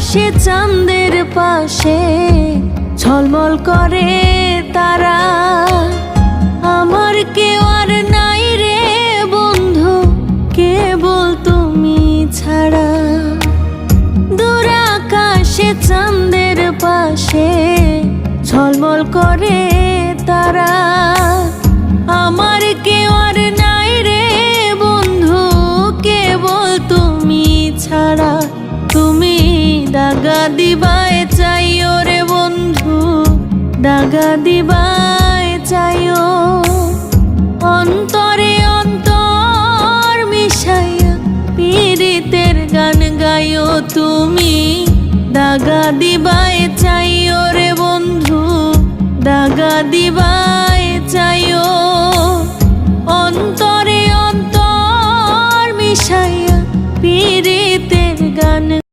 আকাশে চাঁদের পাশে ঝলমল করে তারা। আমার কেউ আর নাই রে বন্ধু, কেবল তুমি ছাড়া। দূর আকাশে চাঁদের পাশে ঝলমল করে তারা। আমার কেউ আর নাই রে বন্ধু, কেবল তুমি ছাড়া। তুমি দাগা দিবায় চাইও রে বন্ধু, দাগা দিবায় চাইও। অন্তরে অন্তর মিশাইয়া পীড়িতের গান গাইও তুমি। দাগা দিবায় চাইও রে বন্ধু, দাগা দিবায়